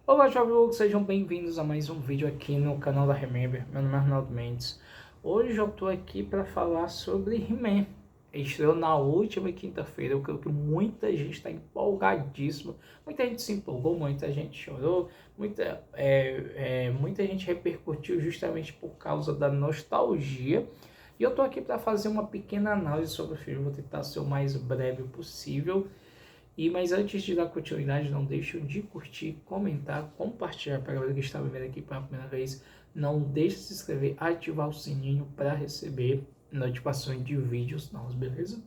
Olá, jovens, sejam bem-vindos a mais um vídeo aqui no canal da Remember. Meu nome é Arnaldo Mendes. Hoje eu tô aqui para falar sobre He-Man. Estreou na última quinta-feira. Eu creio que muita gente está empolgadíssima. Muita gente se empolgou, muita gente chorou, muita gente repercutiu justamente por causa da nostalgia. E eu tô aqui para fazer uma pequena análise sobre o filme. Vou tentar ser o mais breve possível. Mas antes de dar continuidade, não deixe de curtir, comentar, compartilhar para a galera que está vendo aqui pela primeira vez. Não deixe de se inscrever, ativar o sininho para receber notificações de vídeos novos, beleza?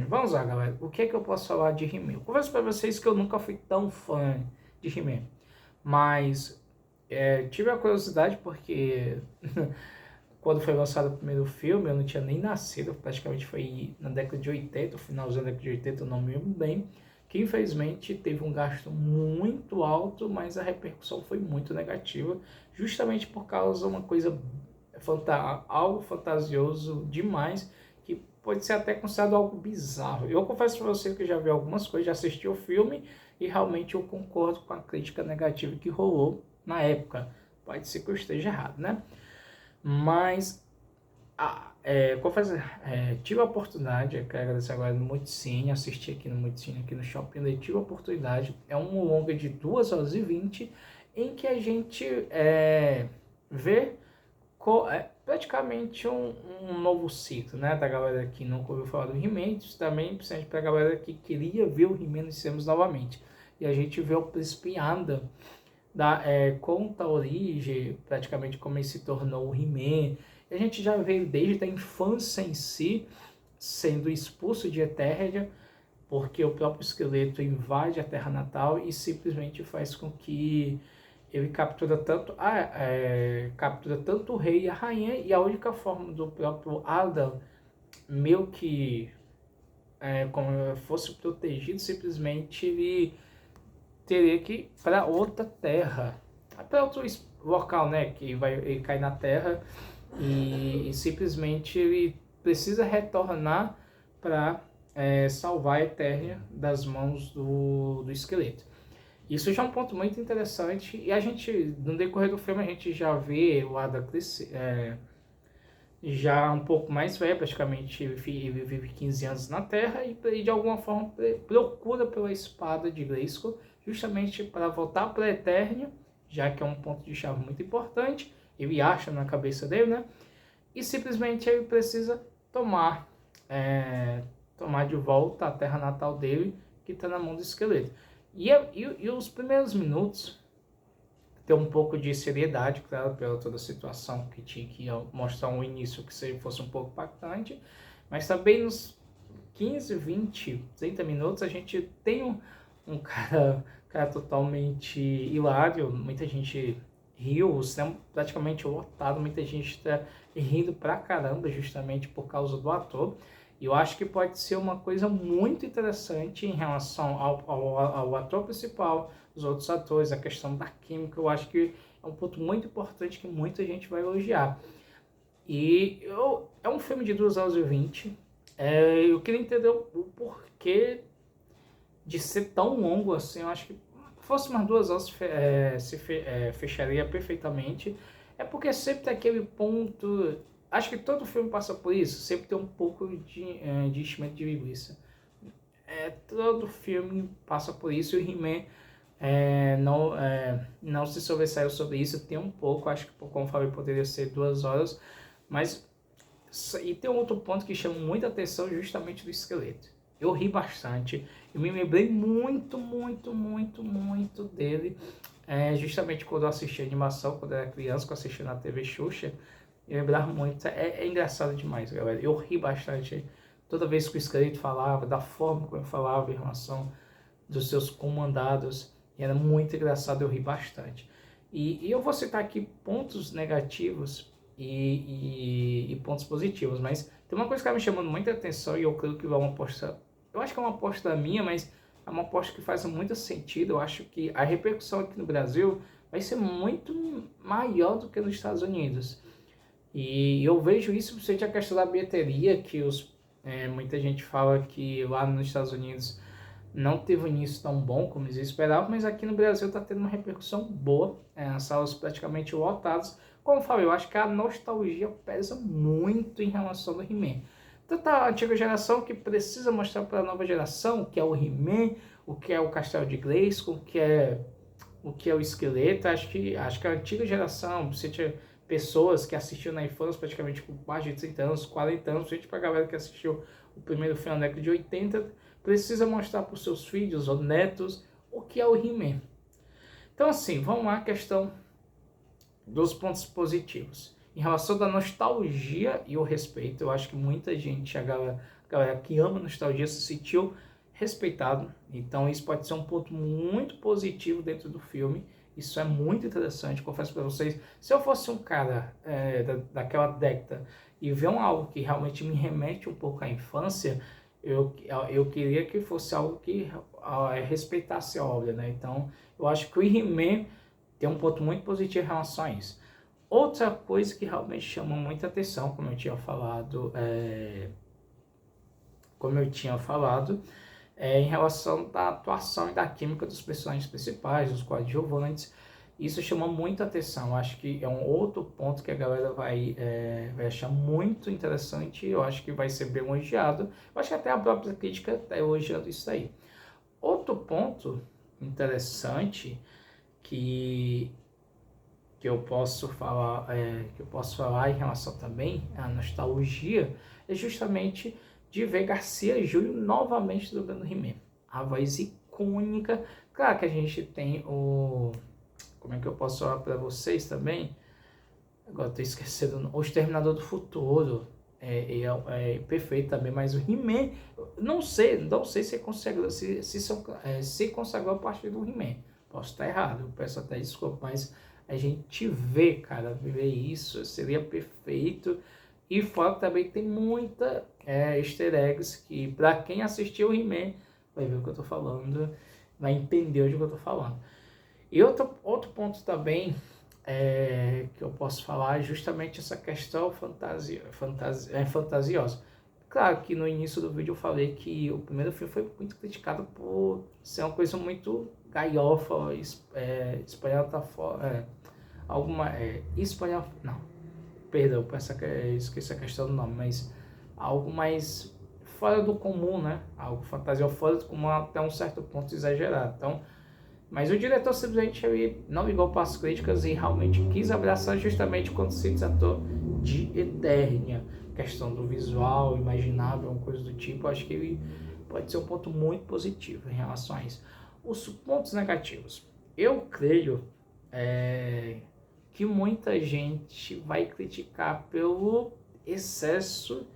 Vamos lá, galera. O que é que eu posso falar de He-Man? Eu converso para vocês que eu nunca fui tão fã de He-Man, mas tive a curiosidade porque quando foi lançado o primeiro filme, eu não tinha nem nascido, praticamente foi na década de 80, finalzinho da década de 80, eu não me lembro bem, que infelizmente teve um gasto muito alto, mas a repercussão foi muito negativa, justamente por causa de uma coisa, algo fantasioso demais, que pode ser até considerado algo bizarro. Eu confesso para você que eu já vi algumas coisas, já assisti o filme, e realmente eu concordo com a crítica negativa que rolou na época. Pode ser que eu esteja errado, né? Mas, confesso, tive a oportunidade, eu quero agradecer agora no Multicine, assisti aqui no Multicine, aqui no Shopping, eu tive a oportunidade, é um longa de 2 horas e 20, em que a gente vê praticamente um novo ciclo, né, da galera que nunca ouviu falar do He-Man, também, principalmente para a galera que queria ver o He-Man nos cinemas novamente. E a gente vê o Príncipe Adam, conta a origem, praticamente como ele se tornou o He-Man. A gente já vê desde a infância em si, sendo expulso de Eternia, porque o próprio esqueleto invade a Terra Natal e simplesmente faz com que ele captura tanto o rei e a rainha, e a única forma do próprio Adam meio que como fosse protegido, simplesmente ele teria que ir para outra terra, para outro local, né, que ele cai na terra e simplesmente ele precisa retornar para salvar a Eternia das mãos do esqueleto. Isso já é um ponto muito interessante, e a gente, no decorrer do filme, a gente já vê o Ada já um pouco mais velho, praticamente ele vive 15 anos na Terra e de alguma forma procura pela espada de Grayskull, justamente para voltar para a Eternia, já que é um ponto de chave muito importante, ele acha na cabeça dele, né? E simplesmente ele precisa tomar de volta a terra natal dele, que está na mão do esqueleto. E os primeiros minutos ter um pouco de seriedade, claro, pela toda a situação que tinha que mostrar um início que fosse um pouco impactante, mas também nos 15, 20, 30 minutos a gente tem um cara totalmente hilário, muita gente riu, o cinema praticamente lotado, muita gente está rindo pra caramba justamente por causa do ator. E eu acho que pode ser uma coisa muito interessante em relação ao ator principal, os outros atores, a questão da química. Eu acho que é um ponto muito importante que muita gente vai elogiar. É um filme de 2 horas e 20. Eu queria entender o porquê de ser tão longo assim. Eu acho que fosse umas 2 horas fecharia perfeitamente. É porque sempre tem aquele ponto. Acho que todo filme passa por isso, sempre tem um pouco de enchimento de linguiça. Todo filme passa por isso, e o He-Man não se sobressaiu sobre isso, tem um pouco, acho que como falei poderia ser 2 horas, mas e tem um outro ponto que chama muita atenção, justamente do esqueleto. Eu ri bastante, eu me lembrei muito dele, justamente quando eu assisti a animação, quando eu era criança, quando eu assisti na TV Xuxa. Eu lembrava muito, é engraçado demais, galera. Eu ri bastante toda vez que o esqueleto falava, da forma como ele falava em relação dos seus comandados. E era muito engraçado, eu ri bastante. E eu vou citar aqui pontos negativos e pontos positivos, mas tem uma coisa que está me chamando muita atenção e eu creio que é uma aposta. Eu acho que é uma aposta minha, mas é uma aposta que faz muito sentido. Eu acho que a repercussão aqui no Brasil vai ser muito maior do que nos Estados Unidos. E eu vejo isso, principalmente a questão da bilheteria, que muita gente fala que lá nos Estados Unidos não teve um início tão bom como eles esperavam, mas aqui no Brasil está tendo uma repercussão boa, as salas praticamente lotadas. Como eu falei, eu acho que a nostalgia pesa muito em relação ao He-Man. Tanto a antiga geração que precisa mostrar para a nova geração o que é o He-Man, o que é o Castelo de Grayskull, o que é o esqueleto. Acho que a antiga geração, você tinha pessoas que assistiam na infância praticamente com mais de 30 anos, 40 anos, gente, para a galera que assistiu o primeiro filme na década de 80, precisa mostrar para os seus filhos ou netos o que é o He-Man. Então assim, vamos lá, a questão dos pontos positivos. Em relação da nostalgia e o respeito, eu acho que muita gente, a galera que ama nostalgia, se sentiu respeitado. Então isso pode ser um ponto muito positivo dentro do filme. Isso é muito interessante, confesso para vocês. Se eu fosse um cara daquela década e ver algo que realmente me remete um pouco à infância, eu queria que fosse algo que respeitasse a obra, né? Então eu acho que o He-Man tem um ponto muito positivo em relação a isso. Outra coisa que realmente chama muita atenção, como eu tinha falado, em relação da atuação e da química dos personagens principais, dos coadjuvantes. Isso chama muita atenção. Eu acho que é um outro ponto que a galera vai achar muito interessante. Eu acho que vai ser bem elogiado. Eu acho que até a própria crítica está elogiando isso aí. Outro ponto interessante que eu posso falar em relação também à nostalgia é justamente de ver Garcia Júlio novamente dublando He-Man. A voz icônica. Claro que a gente tem o... Como é que eu posso falar para vocês também? Agora estou esquecendo. O Exterminador do Futuro. É perfeito também, mas o He-Man, não sei se consagrou, se consagrou a partir do He-Man. Posso estar errado, eu peço até desculpa, mas a gente vê, cara, ver isso seria perfeito. E fora também tem muita easter eggs que, para quem assistiu o He-Man, vai ver o que eu tô falando, vai entender o que eu tô falando. E outro ponto também que eu posso falar é justamente essa questão fantasiosa. Claro que no início do vídeo eu falei que o primeiro filme foi muito criticado por ser uma coisa muito galhofa, espanhol, não, perdão, esqueci a questão do nome, mas algo mais fora do comum, né? Algo fantasia fora do comum até um certo ponto exagerado. Então, mas o diretor simplesmente não ligou para as críticas e realmente quis abraçar justamente quando se tratou de Eternia. Questão do visual, imaginável, uma coisa do tipo, acho que ele pode ser um ponto muito positivo em relação a isso. Os pontos negativos. Eu creio que muita gente vai criticar pelo excesso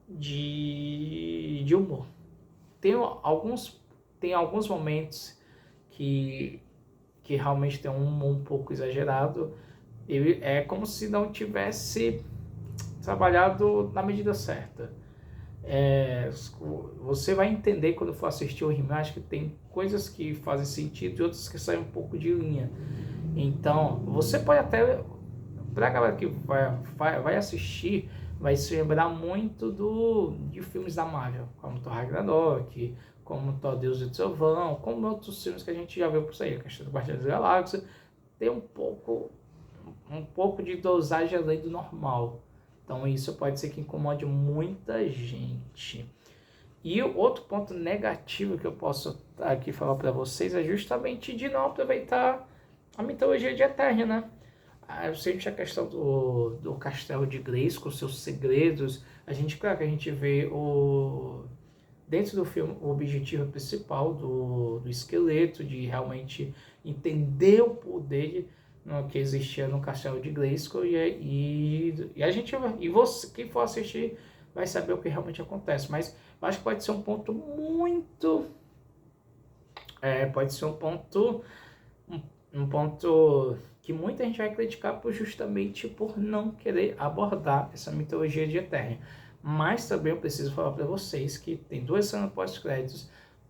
de humor. Tem alguns momentos que realmente tem um humor um pouco exagerado. Ele é como se não tivesse trabalhado na medida certa. Você vai entender quando for assistir o He-Man, acho que tem coisas que fazem sentido e outras que saem um pouco de linha. Então, você pode até, para a galera que vai assistir, vai se lembrar muito de filmes da Marvel, como Thor Ragnarok, como Thor Deus do Trovão, como outros filmes que a gente já viu por aí, a questão do Guardiões da Galáxia, tem um pouco de dosagem além do normal. Então isso pode ser que incomode muita gente. E o outro ponto negativo que eu posso aqui falar para vocês é justamente de não aproveitar a mitologia de Eternia, né? Sempre a questão do Castelo de Grayskull, com seus segredos. Claro que a gente vê dentro do filme o objetivo principal do esqueleto, de realmente entender o poder que existia no Castelo de Grayskull e você, quem for assistir, vai saber o que realmente acontece. Mas eu acho que pode ser um ponto muito... pode ser um ponto que muita gente vai criticar justamente por não querer abordar essa mitologia de Eternia. Mas também eu preciso falar para vocês que tem 2 cenas pós-créditos.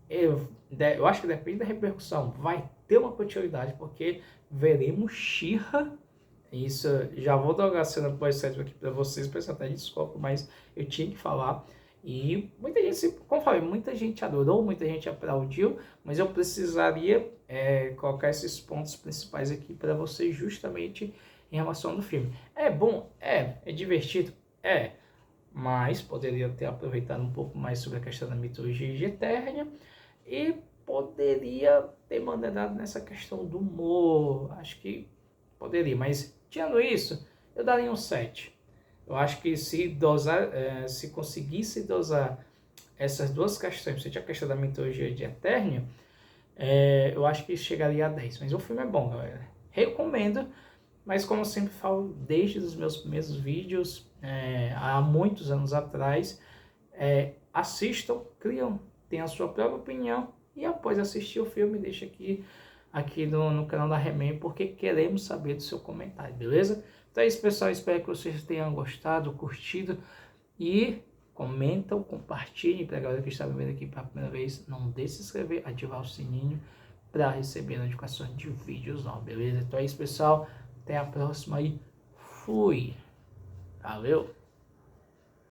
Eu acho que depende da repercussão, vai ter uma continuidade, porque veremos She-Ra. Isso, já vou dar uma cena pós-crédito aqui para vocês, peço até desculpa, mas eu tinha que falar. E muita gente, como eu falei, muita gente adorou, muita gente aplaudiu, mas eu precisaria colocar esses pontos principais aqui para vocês justamente em relação do filme. É bom? É divertido? Mas poderia ter aproveitado um pouco mais sobre a questão da mitologia de Eternia e poderia ter maneirado nessa questão do humor, acho que poderia, mas tirando isso, eu daria um 7. Eu acho que se dosar, se conseguisse dosar essas duas questões, principalmente a questão da mitologia de Eternia, eu acho que chegaria a 10. Mas o filme é bom, galera. Recomendo, mas como eu sempre falo, desde os meus primeiros vídeos, há muitos anos atrás, assistam, criam, tenham a sua própria opinião e após assistir o filme, deixa aqui no canal da He-Man, porque queremos saber do seu comentário, beleza? Então é isso, pessoal, espero que vocês tenham gostado, curtido e comentam, compartilhem para a galera que está me vendo aqui pela primeira vez. Não deixe de se inscrever, ativar o sininho para receber notificações de vídeos novos, beleza? Então é isso, pessoal, até a próxima e fui! Valeu!